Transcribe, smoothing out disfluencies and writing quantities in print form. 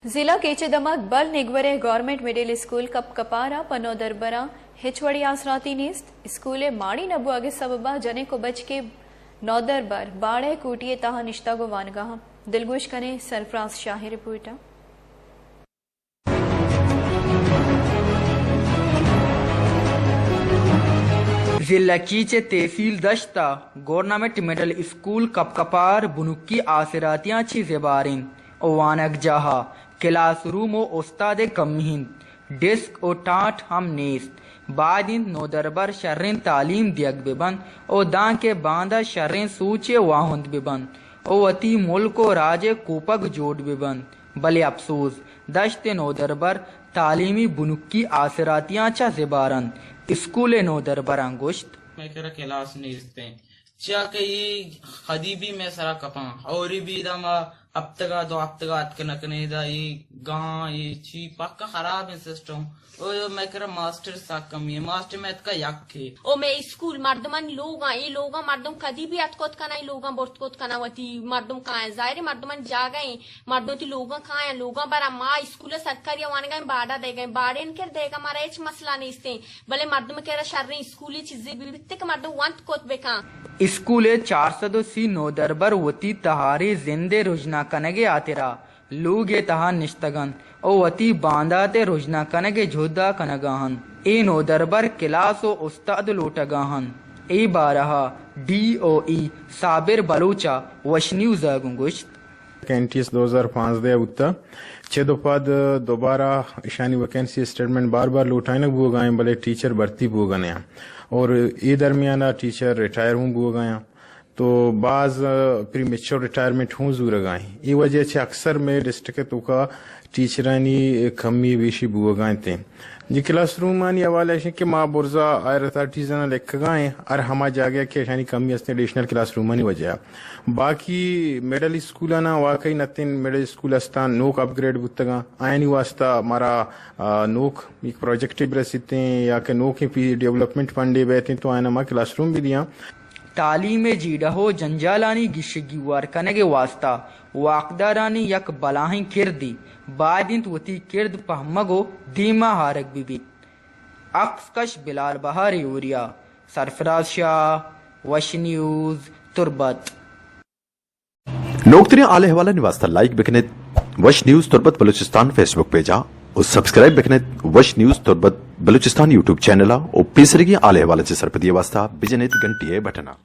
जिला केचेदमक बल निगवरे government middle school cup कपारा पनो दरबरा हिचवड़ी आसराती नीस्त स्कूले माड़ी नबू आगे सबबा जने को बच के नौदर बर बाड़े कूटिए ताहा निश्ता गो वानगाह दिलगोश कने सरफराज शाही रिपोर्टा। जिला कीचे तहसील दश्ता गवर्नमेंट मिडल स्कूल कपकपार बुनुक्की आसरातियां ची जेबारिन ओवानक जहा क्लास रूम ओ उस्ताद कमीहिन डेस्क ओ टाट हम नेस्त बादिन नोदरबर शर्रें तालीम दियक बिबन ओ दां के बांदा शर्रें सूचे वाहुंद बिबन ओ अति मुल्क ओ राजे कोपक जोड़ बिबन बले अफसोस दश्त नोदरबर तालीमी बुनुक्की आसरातियां चा जेबारन स्कूल नोदरबर अंगुश्त मैं करा क्लास नेस्ते चा कई खदीबी में सरा कपा और भी दमा अब तक दो अब तक कनकने दा ये गां ये ची पक्का खराब है सिस्टम ओ मैं करा मास्टर सा कमी है मास्टर में का यक्के ओ मैं स्कूल मर्दमन लोगा ये लोगा मर्दम कदी भी अतकोत कना ये लोगा बोर्तकोत कना वती मर्दम का है जाहिर मर्दमन जा गए मर्दों ती लोगा का है लोगा बरा मां स्कूल सरकारी वाने गए बाड़ा दे गए बाड़ेन कर देगा मारा एच मसला नहीं इसते भले मर्दम केरा शर्री स्कूली चीजें बिबित्ते के मर्दम वंत कोत बेका स्कूले 480 नोदरबर वती तहारी जिंदे रुजना कनगे आतेरा लूगे तहा निश्तगन ओ वती बांदाते रुजना कनगे झोदा कनगाहन ए नोदरबर क्लास ओ उस्ताद लोटगाहन ए बारहा DOE साबिर बलूचा वशन्यूज गुंगुश्त वैकेंसीज 2005 दे उत्ता छे दो पद दोबारा ईशानी वैकेंसी स्टेटमेंट बार बार लौटाने बुआ गए भले टीचर भर्ती बुआ गए और ये दरमियाना टीचर रिटायर हूँ बुआ गया तो बाज प्री मेच्योर रिटायरमेंट हूँ जूर गए ये वजह से अक्सर में डिस्ट्रिक्ट तो का टीचरानी कमी बेशी बुआ गए थे जी क्लास रूम आनी हवाले है कि माँ बुर्जा आयर अथॉरिटीज ने लिख गए और हमा जा गया कि ऐसा कमी हस्ते एडिशनल क्लास रूम आनी वजह बाकी मिडल स्कूल आना वाकई नतिन मिडल स्कूल हस्ता नोक अपग्रेड बुतगा आयनी वास्ता हमारा नोक एक प्रोजेक्ट रसीते या के नोक डेवलपमेंट फंडे बैठे तो आयना माँ क्लास रूम भी दिया तालीम जीडहो जंजालानी गिशगिवार कनगे वास्ता वाकदारानी यक बलाही किरदी बादिंत वती किरद पहमगो धीमा हारक बीबी अक्सकश बिलाल बहारी उरिया सरफराज शाह वश न्यूज तुरबत नोकतरी आले हवाला निवास्ता लाइक बिकने वश न्यूज तुरबत बलूचिस्तान फेसबुक पेजा और सब्सक्राइब बिकने वश न्यूज तुरबत बलूचिस्तान यूट्यूब चैनल और पीसरगी आले हवाला से सरपदी वास्ता बिजनेत घंटी बटना।